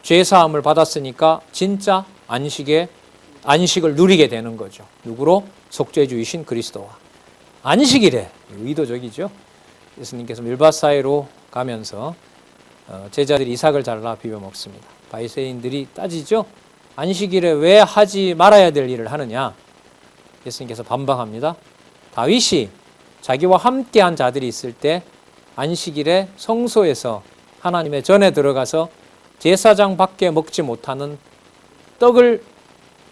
S1: 죄사함을 받았으니까 진짜 안식을 누리게 되는 거죠. 누구로? 속죄주이신 그리스도와. 안식일에, 의도적이죠. 예수님께서 밀밭 사이로 가면서 제자들이 이삭을 잘라 비벼 먹습니다. 바리새인들이 따지죠. 안식일에 왜 하지 말아야 될 일을 하느냐? 예수님께서 반박합니다. 다윗이 자기와 함께한 자들이 있을 때 안식일에 성소에서 하나님의 전에 들어가서 제사장 밖에 먹지 못하는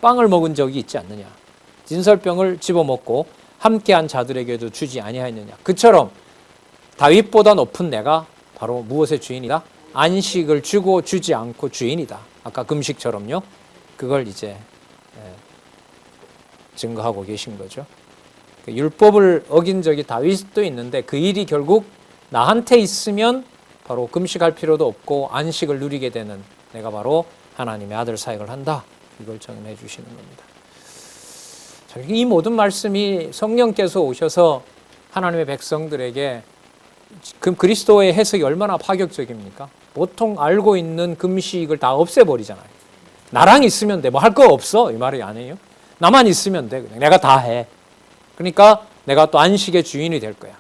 S1: 빵을 먹은 적이 있지 않느냐? 진설병을 집어먹고 함께한 자들에게도 주지 아니하였느냐? 그처럼 다윗보다 높은 내가 바로 무엇의 주인이다? 안식을 주고 주지 않고 주인이다. 아까 금식처럼요. 그걸 이제 증거하고 계신 거죠. 율법을 어긴 적이 다윗도 있는데 그 일이 결국 나한테 있으면 바로 금식할 필요도 없고 안식을 누리게 되는 내가 바로 하나님의 아들 사역을 한다. 이걸 정해 주시는 겁니다. 이 모든 말씀이 성령께서 오셔서 하나님의 백성들에게 그리스도의 해석이 얼마나 파격적입니까? 보통 알고 있는 금식을 다 없애버리잖아요. 나랑 있으면 돼. 뭐 할 거 없어. 이 말이 아니에요. 나만 있으면 돼. 그냥 내가 다 해. 그러니까 내가 또 안식의 주인이 될 거야.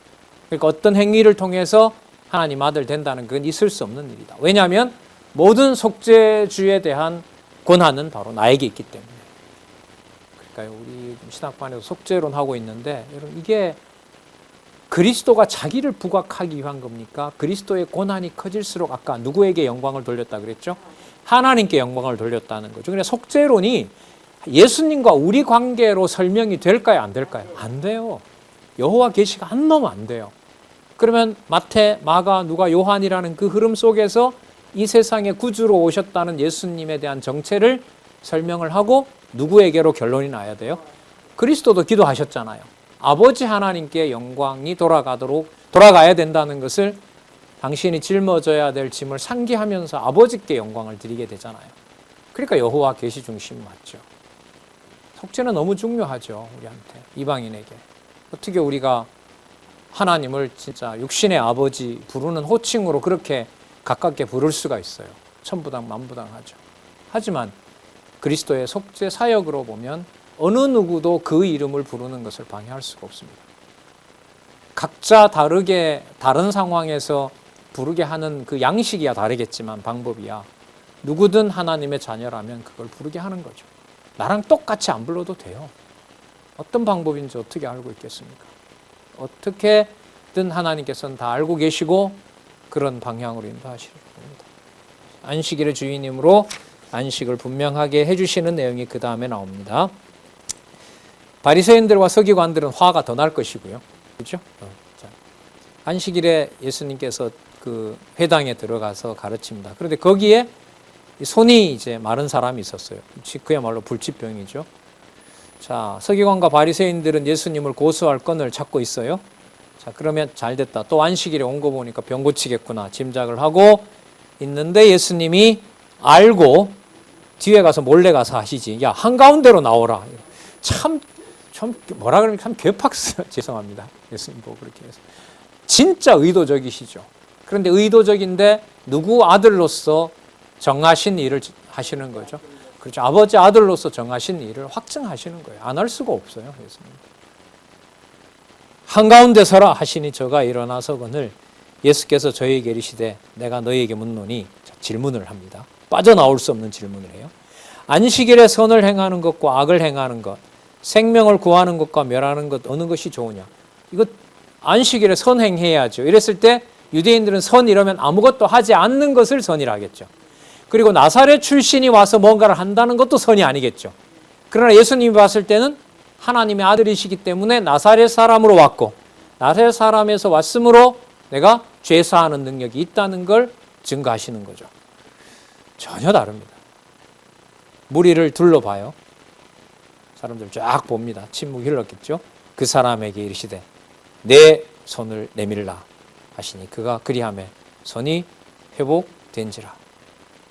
S1: 그러니까 어떤 행위를 통해서 하나님 아들 된다는 건 있을 수 없는 일이다. 왜냐하면 모든 속죄주에 대한 권한은 바로 나에게 있기 때문에. 그러니까 우리 신학반에서 속죄론 하고 있는데 여러분 이게 그리스도가 자기를 부각하기 위한 겁니까? 그리스도의 고난이 커질수록 아까 누구에게 영광을 돌렸다 그랬죠? 하나님께 영광을 돌렸다는 거죠. 그러니까 속죄론이 예수님과 우리 관계로 설명이 될까요? 안 될까요? 안 돼요. 여호와 계시가 안 넣으면 안 돼요. 그러면 마태, 마가, 누가, 요한이라는 그 흐름 속에서 이 세상에 구주로 오셨다는 예수님에 대한 정체를 설명을 하고 누구에게로 결론이 나야 돼요? 그리스도도 기도하셨잖아요. 아버지 하나님께 영광이 돌아가야 된다는 것을 당신이 짊어져야 될 짐을 상기하면서 아버지께 영광을 드리게 되잖아요. 그러니까 여호와 계시 중심 맞죠. 속죄는 너무 중요하죠. 우리한테, 이방인에게. 어떻게 우리가 하나님을 진짜 육신의 아버지 부르는 호칭으로 그렇게 가깝게 부를 수가 있어요. 천부당 만부당하죠. 하지만 그리스도의 속죄 사역으로 보면 어느 누구도 그 이름을 부르는 것을 방해할 수가 없습니다. 각자 다르게 다른 상황에서 부르게 하는 그 양식이야 다르겠지만 방법이야 누구든 하나님의 자녀라면 그걸 부르게 하는 거죠. 나랑 똑같이 안 불러도 돼요. 어떤 방법인지 어떻게 알고 있겠습니까? 어떻게든 하나님께서는 다 알고 계시고 그런 방향으로 인도하시는 겁니다. 안식일의 주인님으로 안식을 분명하게 해주시는 내용이 그 다음에 나옵니다. 바리새인들과 서기관들은 화가 더 날 것이고요. 그렇죠? 안식일에 예수님께서 그 회당에 들어가서 가르칩니다. 그런데 거기에 손이 이제 마른 사람이 있었어요. 그야말로 불치병이죠. 자, 서기관과 바리새인들은 예수님을 고소할 건을 찾고 있어요. 자, 그러면 잘 됐다. 또 안식일에 온 거 보니까 병 고치겠구나 짐작을 하고 있는데 예수님이 알고 뒤에 가서 몰래 가서 하시지. 야, 한가운데로 나오라. 참 뭐라 그러면 참 괴팍스 죄송합니다. 예수님 보고 그렇게 해서 진짜 의도적이시죠. 그런데 의도적인데 누구 아들로서 정하신 일을 하시는 거죠. 그렇죠. 아버지 아들로서 정하신 일을 확증하시는 거예요. 안 할 수가 없어요. 예수님. 한가운데 서라 하시니 저가 일어나서거늘 예수께서 저에게 이르시되 내가 너희에게 묻노니 질문을 합니다. 빠져나올 수 없는 질문을 해요. 안식일에 선을 행하는 것과 악을 행하는 것, 생명을 구하는 것과 멸하는 것 어느 것이 좋으냐. 이거 안식일에 선 행해야죠. 이랬을 때 유대인들은 선 이러면 아무것도 하지 않는 것을 선이라 하겠죠. 그리고 나사렛 출신이 와서 뭔가를 한다는 것도 선이 아니겠죠. 그러나 예수님이 봤을 때는 하나님의 아들이시기 때문에 나사렛 사람으로 왔고 나사렛 사람에서 왔으므로 내가 죄사하는 능력이 있다는 걸 증거하시는 거죠. 전혀 다릅니다. 무리를 둘러봐요. 사람들 쫙 봅니다. 침묵이 흘렀겠죠. 그 사람에게 이르시되 내 손을 내밀라 하시니 그가 그리하매 손이 회복된지라.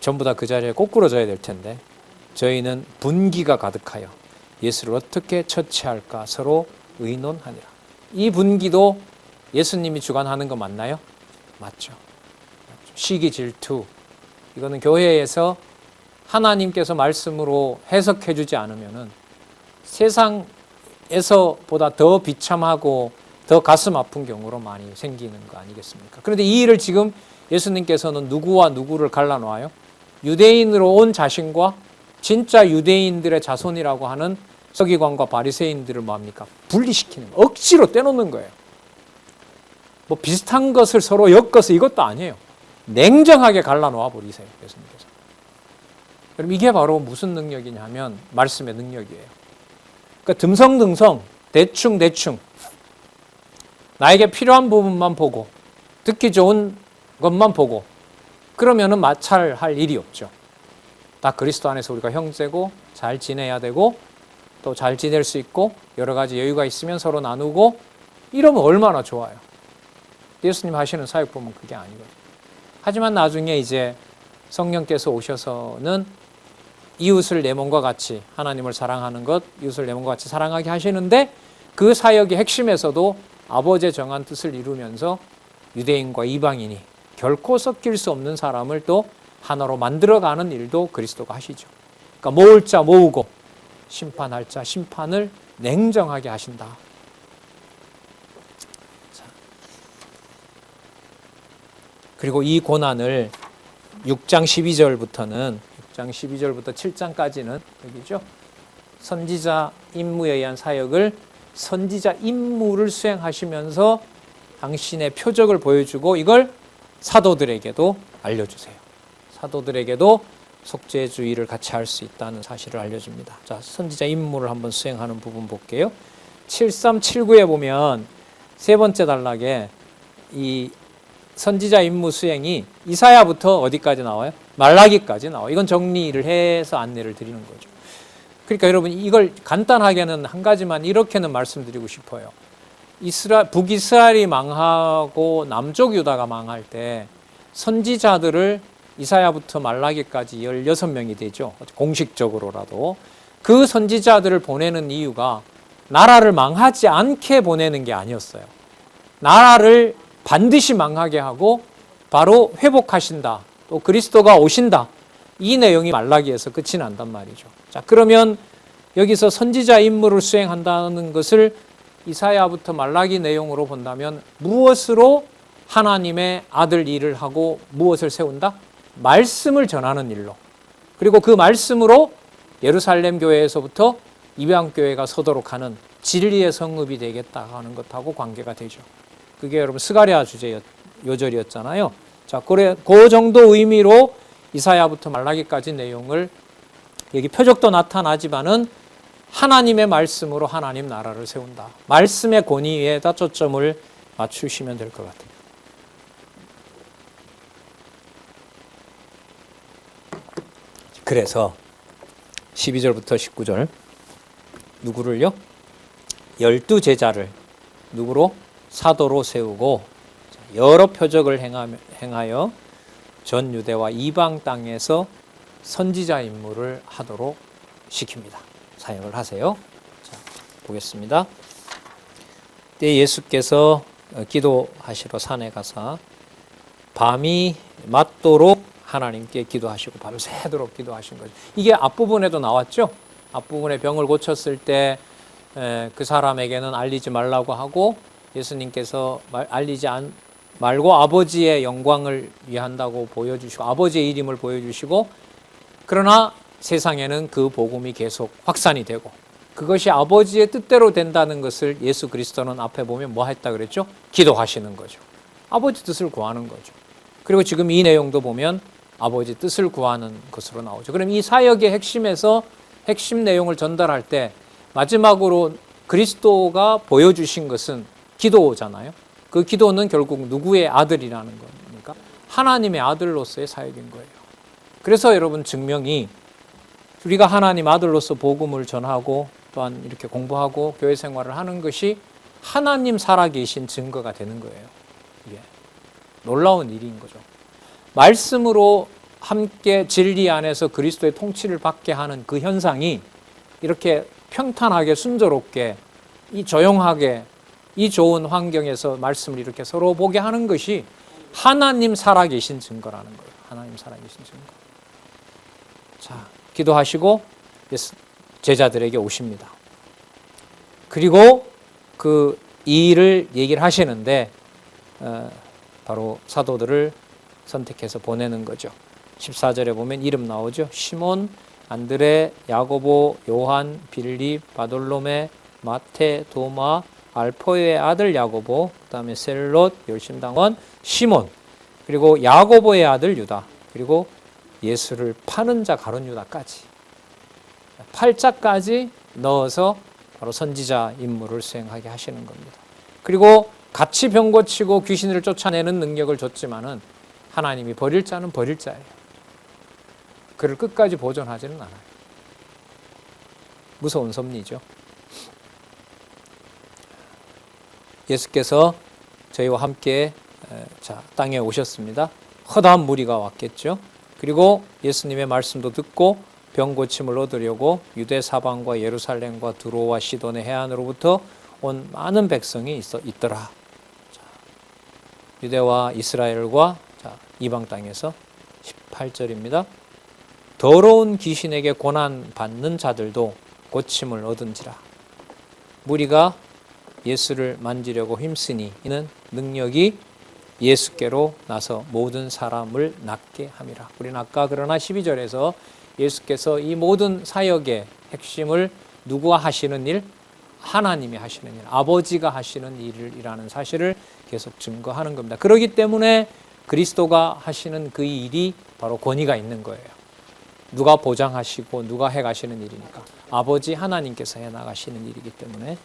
S1: 전부 다 그 자리에 꼬꾸러져야 될 텐데 저희는 분기가 가득하여 예수를 어떻게 처치할까 서로 의논하니라. 이 분기도 예수님이 주관하는 거 맞나요? 맞죠. 시기 질투. 이거는 교회에서 하나님께서 말씀으로 해석해 주지 않으면은 세상에서보다 더 비참하고 더 가슴 아픈 경우로 많이 생기는 거 아니겠습니까? 그런데 이 일을 지금 예수님께서는 누구와 누구를 갈라놓아요? 유대인으로 온 자신과 진짜 유대인들의 자손이라고 하는 서기관과 바리새인들을 뭐합니까? 분리시키는 거예요. 억지로 떼놓는 거예요. 뭐 비슷한 것을 서로 엮어서 이것도 아니에요. 냉정하게 갈라놓아 버리세요. 예수님께서. 그럼 이게 바로 무슨 능력이냐 하면 말씀의 능력이에요. 그러니까 듬성듬성 대충 나에게 필요한 부분만 보고 듣기 좋은 것만 보고 그러면은 마찰할 일이 없죠. 다 그리스도 안에서 우리가 형제고 잘 지내야 되고 또 잘 지낼 수 있고 여러 가지 여유가 있으면 서로 나누고 이러면 얼마나 좋아요. 예수님 하시는 사역 보면 그게 아니거든요. 하지만 나중에 이제 성령께서 오셔서는 이웃을 내 몸과 같이 하나님을 사랑하는 것, 이웃을 내 몸과 같이 사랑하게 하시는데 그 사역의 핵심에서도 아버지의 정한 뜻을 이루면서 유대인과 이방인이 결코 섞일 수 없는 사람을 또 하나로 만들어가는 일도 그리스도가 하시죠. 그러니까 모을 자 모으고 심판할 자 심판을 냉정하게 하신다. 자. 그리고 이 고난을 6장 12절부터 7장까지는 여기죠. 선지자 임무에 의한 사역을 선지자 임무를 수행하시면서 당신의 표적을 보여주고 이걸 사도들에게도 알려주세요. 사도들에게도 속죄주의를 같이 할 수 있다는 사실을 알려줍니다. 자, 선지자 임무를 한번 수행하는 부분 볼게요. 7379에 보면 세 번째 단락에 이 선지자 임무 수행이 이사야부터 어디까지 나와요? 말라기까지 나와요. 이건 정리를 해서 안내를 드리는 거죠. 그러니까 여러분 이걸 간단하게는 한 가지만 이렇게는 말씀드리고 싶어요. 북이스라엘이 망하고 남쪽 유다가 망할 때 선지자들을 이사야부터 말라기까지 16명이 되죠. 공식적으로라도. 그 선지자들을 보내는 이유가 나라를 망하지 않게 보내는 게 아니었어요. 나라를 반드시 망하게 하고 바로 회복하신다. 또 그리스도가 오신다. 이 내용이 말라기에서 끝이 난단 말이죠. 자, 그러면 여기서 선지자 임무를 수행한다는 것을 이사야부터 말라기 내용으로 본다면 무엇으로 하나님의 아들 일을 하고 무엇을 세운다? 말씀을 전하는 일로. 그리고 그 말씀으로 예루살렘 교회에서부터 이방 교회가 서도록 하는 진리의 성읍이 되겠다 하는 것하고 관계가 되죠. 그게 여러분 스가랴 주제 요절이었잖아요. 자, 그 정도 의미로 이사야부터 말라기까지 내용을 여기 표적도 나타나지만은 하나님의 말씀으로 하나님 나라를 세운다. 말씀의 권위에다 초점을 맞추시면 될 것 같아요. 그래서 12절부터 19절 누구를요? 12제자를 누구로? 사도로 세우고 여러 표적을 행하여 전 유대와 이방 땅에서 선지자 임무를 하도록 시킵니다. 사역을 하세요. 자, 보겠습니다. 때 예수께서 기도하시러 산에 가사 밤이 맞도록 하나님께 기도하시고 밤새도록 기도하신 거죠. 이게 앞부분에도 나왔죠. 앞부분에 병을 고쳤을 때 그 사람에게는 알리지 말라고 하고 예수님께서 알리지 말고 아버지의 영광을 위한다고 보여주시고 아버지의 이름을 보여주시고 그러나 세상에는 그 복음이 계속 확산이 되고 그것이 아버지의 뜻대로 된다는 것을 예수 그리스도는 앞에 보면 뭐 했다 그랬죠? 기도하시는 거죠. 아버지 뜻을 구하는 거죠. 그리고 지금 이 내용도 보면 아버지 뜻을 구하는 것으로 나오죠. 그럼 이 사역의 핵심에서 핵심 내용을 전달할 때 마지막으로 그리스도가 보여주신 것은 기도잖아요. 그 기도는 결국 누구의 아들이라는 겁니까? 하나님의 아들로서의 사역인 거예요. 그래서 여러분 증명이 우리가 하나님 아들로서 복음을 전하고 또한 이렇게 공부하고 교회 생활을 하는 것이 하나님 살아계신 증거가 되는 거예요. 이게 놀라운 일인 거죠. 말씀으로 함께 진리 안에서 그리스도의 통치를 받게 하는 그 현상이 이렇게 평탄하게 순조롭게 이 조용하게 이 좋은 환경에서 말씀을 이렇게 서로 보게 하는 것이 하나님 살아계신 증거라는 거예요. 하나님 살아계신 증거. 자, 기도하시고 제자들에게 오십니다. 그리고 그 일을 얘기를 하시는데 바로 사도들을 선택해서 보내는 거죠. 14절에 보면 이름 나오죠. 시몬, 안드레, 야고보, 요한, 빌립, 바돌로메, 마테, 도마, 알포의 아들 야고보, 그 다음에 셀롯, 열심당원, 시몬, 그리고 야고보의 아들 유다, 그리고 예수를 파는 자 가룟 유다까지 팔자까지 넣어서 바로 선지자 임무를 수행하게 하시는 겁니다. 그리고 같이 병 고치고 귀신을 쫓아내는 능력을 줬지만은 하나님이 버릴 자는 버릴 자예요. 그를 끝까지 보존하지는 않아요. 무서운 섭리죠. 예수께서 저희와 함께 땅에 오셨습니다. 허다한 무리가 왔겠죠. 그리고 예수님의 말씀도 듣고 병 고침을 얻으려고 유대 사방과 예루살렘과 두로와 시돈의 해안으로부터 온 많은 백성이 있더라. 유대와 이스라엘과 이방 땅에서 18절입니다. 더러운 귀신에게 고난 받는 자들도 고침을 얻은지라. 무리가 예수를 만지려고 힘쓰니 이는 능력이 예수께로 나서 모든 사람을 낫게 함이라. 우리는 아까 그러나 12절에서 예수께서 이 모든 사역의 핵심을 누구와 하시는 일? 하나님이 하시는 일, 아버지가 하시는 일이라는 사실을 계속 증거하는 겁니다. 그렇기 때문에 그리스도가 하시는 그 일이 바로 권위가 있는 거예요. 누가 보장하시고 누가 해가시는 일이니까. 아버지 하나님께서 해나가시는 일이기 때문에.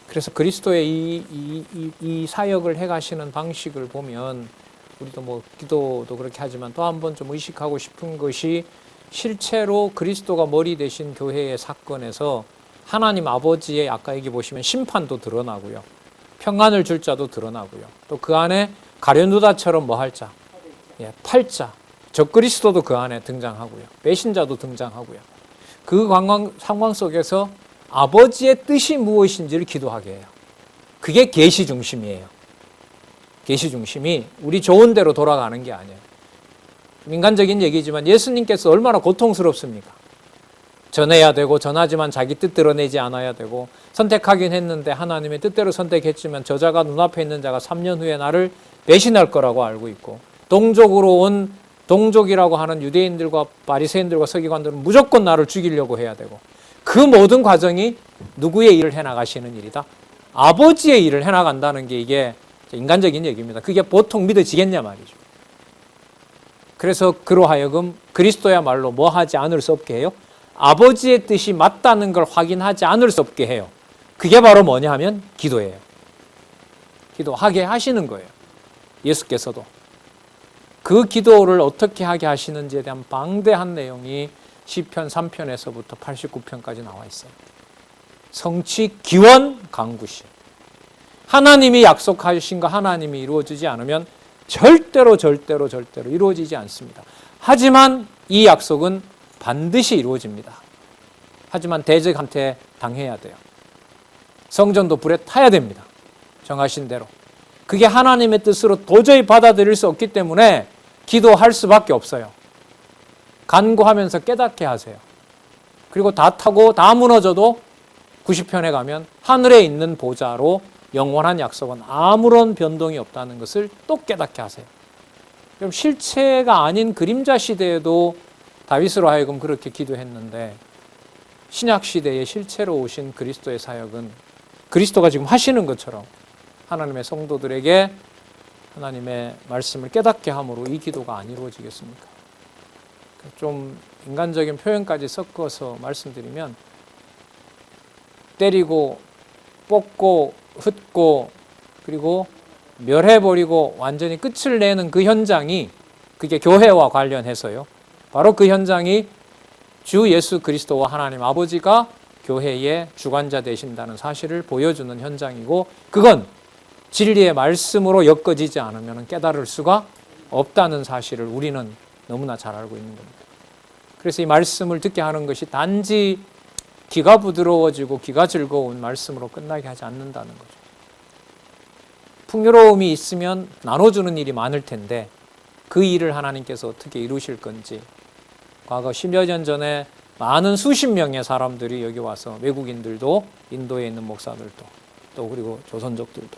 S1: 그래서 그리스도의 이 사역을 해가시는 방식을 보면 우리도 뭐 기도도 그렇게 하지만 또 한 번 좀 의식하고 싶은 것이 실제로 그리스도가 머리 되신 교회의 사건에서 하나님 아버지의 아까 여기 보시면 심판도 드러나고요. 평안을 줄 자도 드러나고요. 또 그 안에 가룟유다처럼 뭐 할 자? 팔자. 적그리스도도 그 안에 등장하고요. 배신자도 등장하고요. 그 상황 속에서 아버지의 뜻이 무엇인지를 기도하게 해요. 그게 계시 중심이에요. 계시 중심이 우리 좋은 대로 돌아가는 게 아니에요. 민간적인 얘기지만 예수님께서 얼마나 고통스럽습니까? 전해야 되고 전하지만 자기 뜻 드러내지 않아야 되고 선택하긴 했는데 하나님의 뜻대로 선택했지만 저자가 눈앞에 있는 자가 3년 후에 나를 배신할 거라고 알고 있고 동족으로 온 동족이라고 하는 유대인들과 바리새인들과 서기관들은 무조건 나를 죽이려고 해야 되고 그 모든 과정이 누구의 일을 해나가시는 일이다? 아버지의 일을 해나간다는 게 이게 인간적인 얘기입니다. 그게 보통 믿어지겠냐 말이죠. 그래서 그로 하여금 그리스도야말로 뭐 하지 않을 수 없게 해요? 아버지의 뜻이 맞다는 걸 확인하지 않을 수 없게 해요. 그게 바로 뭐냐 하면 기도예요. 기도하게 하시는 거예요. 예수께서도. 그 기도를 어떻게 하게 하시는지에 대한 방대한 내용이 시편 3편에서부터 89편까지 나와 있어요. 성취, 기원, 강구시. 하나님이 약속하신 거 하나님이 이루어지지 않으면 절대로 이루어지지 않습니다. 하지만 이 약속은 반드시 이루어집니다. 하지만 대적한테 당해야 돼요. 성전도 불에 타야 됩니다. 정하신 대로. 그게 하나님의 뜻으로 도저히 받아들일 수 없기 때문에 기도할 수밖에 없어요. 간구하면서 깨닫게 하세요. 그리고 다 타고 다 무너져도 90편에 가면 하늘에 있는 보좌로 영원한 약속은 아무런 변동이 없다는 것을 또 깨닫게 하세요. 그럼 실체가 아닌 그림자 시대에도 다윗으로 하여금 그렇게 기도했는데 신약 시대에 실체로 오신 그리스도의 사역은 그리스도가 지금 하시는 것처럼 하나님의 성도들에게 하나님의 말씀을 깨닫게 함으로 이 기도가 안 이루어지겠습니까? 좀 인간적인 표현까지 섞어서 말씀드리면 때리고 뽑고 흩고 그리고 멸해버리고 완전히 끝을 내는 그 현장이 그게 교회와 관련해서요. 바로 그 현장이 주 예수 그리스도와 하나님 아버지가 교회의 주관자 되신다는 사실을 보여주는 현장이고 그건 진리의 말씀으로 엮어지지 않으면 깨달을 수가 없다는 사실을 우리는 너무나 잘 알고 있는 겁니다. 그래서 이 말씀을 듣게 하는 것이 단지 귀가 부드러워지고 귀가 즐거운 말씀으로 끝나게 하지 않는다는 거죠. 풍요로움이 있으면 나눠주는 일이 많을 텐데 그 일을 하나님께서 어떻게 이루실 건지 과거 10여 년 전에 많은 수십 명의 사람들이 여기 와서 외국인들도 인도에 있는 목사들도 또 그리고 조선족들도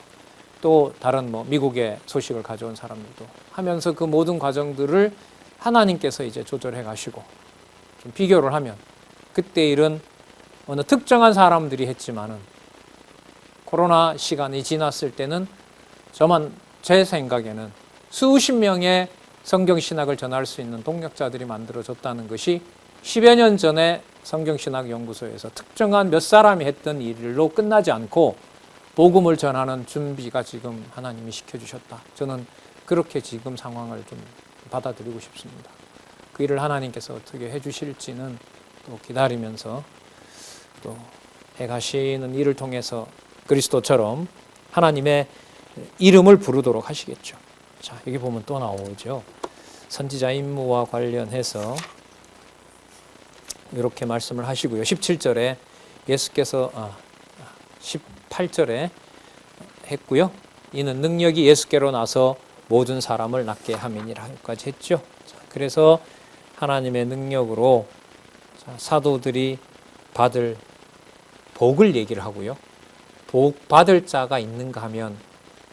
S1: 또 다른 미국의 소식을 가져온 사람들도 하면서 그 모든 과정들을 하나님께서 이제 조절해 가시고 좀 비교를 하면 그때 일은 어느 특정한 사람들이 했지만은 코로나 시간이 지났을 때는 제 생각에는 수십 명의 성경신학을 전할 수 있는 동력자들이 만들어졌다는 것이 10여 년 전에 성경신학연구소에서 특정한 몇 사람이 했던 일로 끝나지 않고 복음을 전하는 준비가 지금 하나님이 시켜주셨다. 저는 그렇게 지금 상황을 좀 받아들이고 싶습니다. 그 일을 하나님께서 어떻게 해주실지는 또 기다리면서 또 해가시는 일을 통해서 그리스도처럼 하나님의 이름을 부르도록 하시겠죠. 자, 여기 보면 또 나오죠. 선지자 임무와 관련해서 이렇게 말씀을 하시고요. 17절에 예수께서 18절에 했고요. 이는 능력이 예수께로 나서 모든 사람을 낫게 함이니라까지 했죠. 자, 그래서 하나님의 능력으로 사도들이 받을 복을 얘기를 하고요. 복 받을 자가 있는가 하면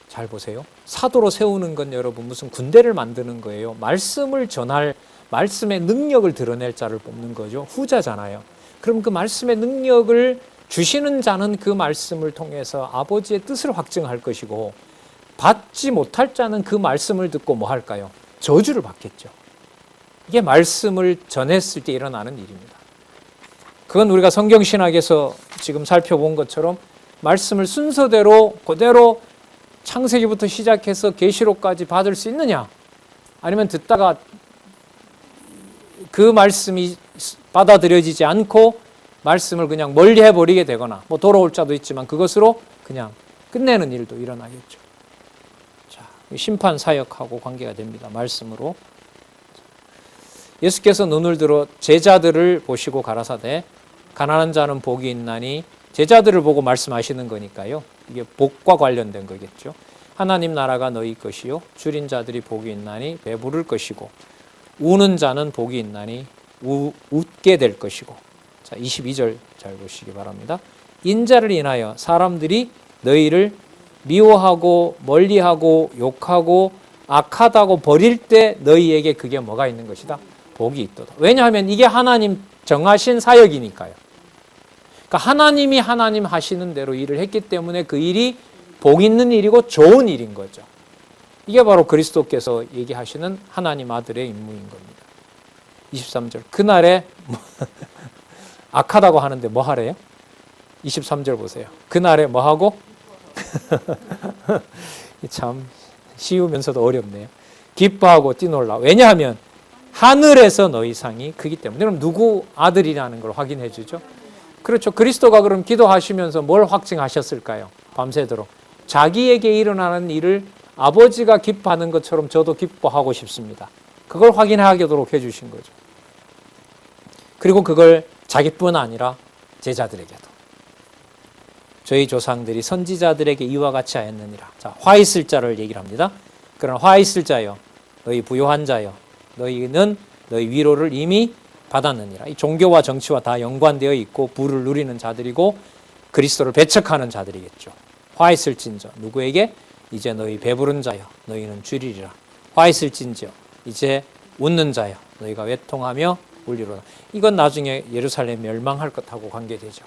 S1: 잘 보세요. 사도로 세우는 건 여러분 무슨 군대를 만드는 거예요. 말씀을 전할 말씀의 능력을 드러낼 자를 뽑는 거죠. 후자잖아요. 그럼 그 말씀의 능력을 주시는 자는 그 말씀을 통해서 아버지의 뜻을 확증할 것이고 받지 못할 자는 그 말씀을 듣고 뭐 할까요? 저주를 받겠죠. 이게 말씀을 전했을 때 일어나는 일입니다. 그건 우리가 성경신학에서 지금 살펴본 것처럼 말씀을 순서대로 그대로 창세기부터 시작해서 계시록까지 받을 수 있느냐, 아니면 듣다가 그 말씀이 받아들여지지 않고 말씀을 그냥 멀리 해버리게 되거나 뭐 돌아올 자도 있지만 그것으로 그냥 끝내는 일도 일어나겠죠. 자, 심판 사역하고 관계가 됩니다. 말씀으로. 예수께서 눈을 들어 제자들을 보시고 가라사대 가난한 자는 복이 있나니, 제자들을 보고 말씀하시는 거니까요. 이게 복과 관련된 거겠죠. 하나님 나라가 너희 것이요 줄인 자들이 복이 있나니 배부를 것이고, 우는 자는 복이 있나니 웃게 될 것이고. 자, 22절 잘 보시기 바랍니다. 인자를 인하여 사람들이 너희를 미워하고 멀리하고 욕하고 악하다고 버릴 때 너희에게 그게 뭐가 있는 것이다? 복이 있도다. 왜냐하면 이게 하나님 정하신 사역이니까요. 그러니까 하나님이 하나님 하시는 대로 일을 했기 때문에 그 일이 복 있는 일이고 좋은 일인 거죠. 이게 바로 그리스도께서 얘기하시는 하나님 아들의 임무인 겁니다. 23절. 그날에 악하다고 하는데 뭐 하래요? 23절 보세요. 그날에 뭐 하고? 참 쉬우면서도 어렵네요. 기뻐하고 뛰놀라. 왜냐하면 하늘에서 너희 상이 크기 때문에. 그럼 누구 아들이라는 걸 확인해 주죠? 그렇죠. 그리스도가 그럼 기도하시면서 뭘 확증하셨을까요? 밤새도록 자기에게 일어나는 일을 아버지가 기뻐하는 것처럼 저도 기뻐하고 싶습니다. 그걸 확인하도록 해주신 거죠. 그리고 그걸 자기뿐 아니라 제자들에게도. 저희 조상들이 선지자들에게 이와 같이 하였느니라. 자, 화 있을 자를 얘기를 합니다. 그러나 화 있을 자여, 너희 부요한 자여, 너희는 너희 위로를 이미 받았느니라. 이 종교와 정치와 다 연관되어 있고 부를 누리는 자들이고 그리스도를 배척하는 자들이겠죠. 화 있을진저, 누구에게? 이제 너희 배부른 자여, 너희는 줄이리라. 화 있을진저, 이제 웃는 자여, 너희가 외통하며 울리로다. 이건 나중에 예루살렘 멸망할 것하고 관계되죠.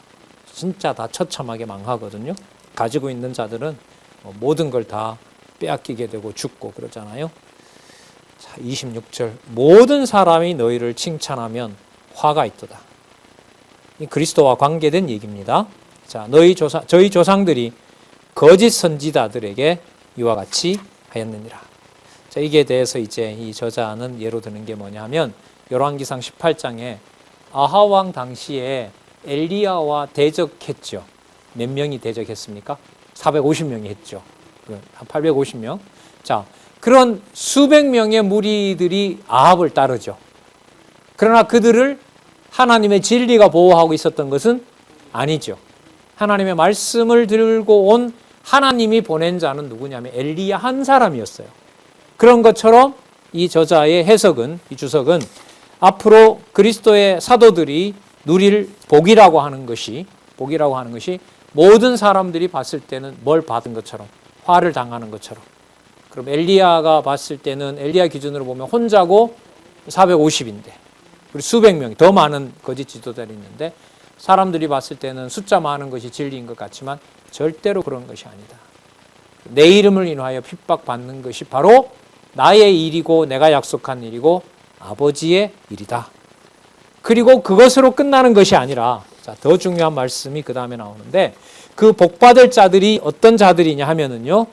S1: 진짜 다 처참하게 망하거든요. 가지고 있는 자들은 모든 걸 다 빼앗기게 되고 죽고 그러잖아요. 자, 26절. 모든 사람이 너희를 칭찬하면 화가 있도다. 이 그리스도와 관계된 얘기입니다. 자, 저희 조상들이 거짓 선지자들에게 이와 같이 하였느니라. 자, 이게 대해서 이제 이 저자는 예로 드는 게 뭐냐면 열왕기상 18장에 아하 왕 당시에 엘리야와 대적했죠. 몇 명이 대적했습니까? 450명이 했죠. 한 850명. 자, 그런 수백 명의 무리들이 아합을 따르죠. 그러나 그들을 하나님의 진리가 보호하고 있었던 것은 아니죠. 하나님의 말씀을 들고 온 하나님이 보낸 자는 누구냐면 엘리야 한 사람이었어요. 그런 것처럼 이 저자의 해석은, 이 주석은 앞으로 그리스도의 사도들이 누릴 복이라고 하는 것이 모든 사람들이 봤을 때는 뭘 받은 것처럼, 화를 당하는 것처럼. 그럼 엘리야가 봤을 때는 엘리야 기준으로 보면 혼자고 450인데 그리고 수백 명이 더 많은 거짓 지도자들이 있는데 사람들이 봤을 때는 숫자 많은 것이 진리인 것 같지만 절대로 그런 것이 아니다. 내 이름을 인하여 핍박받는 것이 바로 나의 일이고 내가 약속한 일이고 아버지의 일이다. 그리고 그것으로 끝나는 것이 아니라, 자, 더 중요한 말씀이 그 다음에 나오는데 그 복받을 자들이 어떤 자들이냐 하면은요,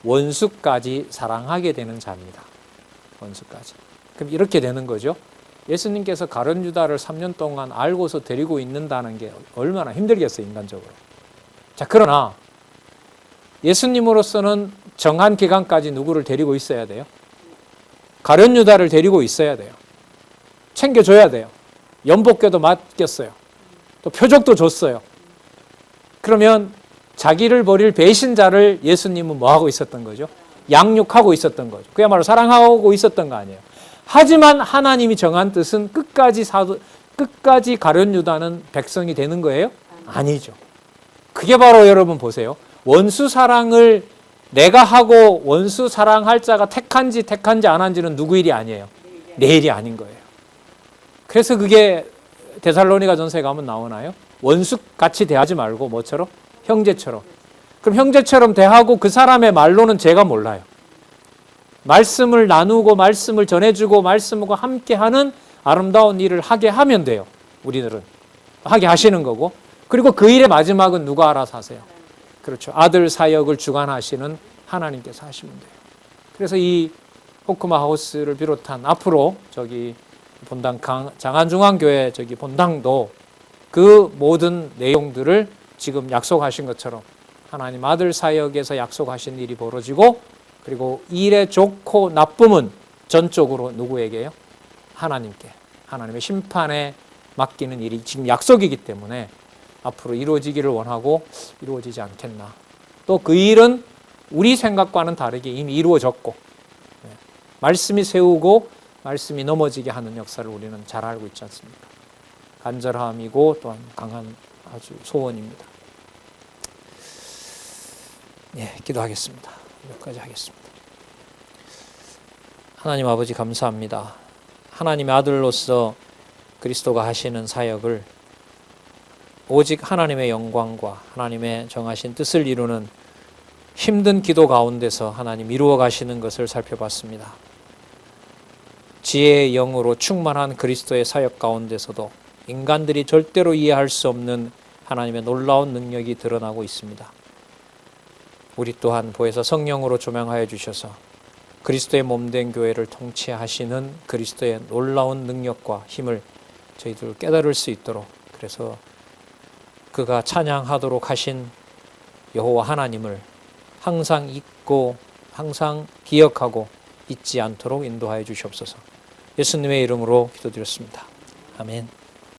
S1: 원수까지 사랑하게 되는 자입니다. 원수까지. 그럼 이렇게 되는 거죠. 예수님께서 가룟 유다를 3년 동안 알고서 데리고 있는다는 게 얼마나 힘들겠어요, 인간적으로. 자, 그러나 예수님으로서는 정한 기간까지 누구를 데리고 있어야 돼요? 가룟 유다를 데리고 있어야 돼요. 챙겨줘야 돼요. 연복궤도 맡겼어요. 또 표적도 줬어요. 그러면 자기를 버릴 배신자를 예수님은 뭐 하고 있었던 거죠? 양육하고 있었던 거죠. 그야말로 사랑하고 있었던 거 아니에요. 하지만 하나님이 정한 뜻은 끝까지 가룟 유다는 백성이 되는 거예요? 아니죠. 그게 바로 여러분 보세요. 원수 사랑을 내가 하고 원수 사랑할 자가 택한지 안 한지는 누구 일이 아니에요. 내 일이 아닌 거예요. 그래서 그게 데살로니가 전서에 가면 나오나요? 원수같이 대하지 말고 뭐처럼? 형제처럼. 그럼 형제처럼 대하고 그 사람의 말로는 제가 몰라요. 말씀을 나누고 말씀을 전해주고 말씀과 함께하는 아름다운 일을 하게 하면 돼요. 우리들은 하게 하시는 거고, 그리고 그 일의 마지막은 누가 알아서 하세요? 그렇죠. 아들 사역을 주관하시는 하나님께서 하시면 돼요. 그래서 이 호크마 하우스를 비롯한 앞으로 저기 본당 장안중앙교회 저기 본당도 그 모든 내용들을 지금 약속하신 것처럼 하나님 아들 사역에서 약속하신 일이 벌어지고, 그리고 일의 좋고 나쁨은 전적으로 누구에게요? 하나님께, 하나님의 심판에 맡기는 일이 지금 약속이기 때문에 앞으로 이루어지기를 원하고 이루어지지 않겠나. 또 그 일은 우리 생각과는 다르게 이미 이루어졌고, 말씀이 세우고 말씀이 넘어지게 하는 역사를 우리는 잘 알고 있지 않습니까? 간절함이고 또한 강한 아주 소원입니다. 예, 기도하겠습니다. 여기까지 하겠습니다. 하나님 아버지 감사합니다. 하나님의 아들로서 그리스도가 하시는 사역을 오직 하나님의 영광과 하나님의 정하신 뜻을 이루는 힘든 기도 가운데서 하나님 이루어 가시는 것을 살펴봤습니다. 지혜의 영으로 충만한 그리스도의 사역 가운데서도 인간들이 절대로 이해할 수 없는 하나님의 놀라운 능력이 드러나고 있습니다. 우리 또한 보혜사 성령으로 조명하여 주셔서 그리스도의 몸된 교회를 통치하시는 그리스도의 놀라운 능력과 힘을 저희들 깨달을 수 있도록, 그래서 그가 찬양하도록 하신 여호와 하나님을 항상 잊고 항상 기억하고 잊지 않도록 인도하여 주시옵소서. 예수님의 이름으로 기도드렸습니다. 아멘.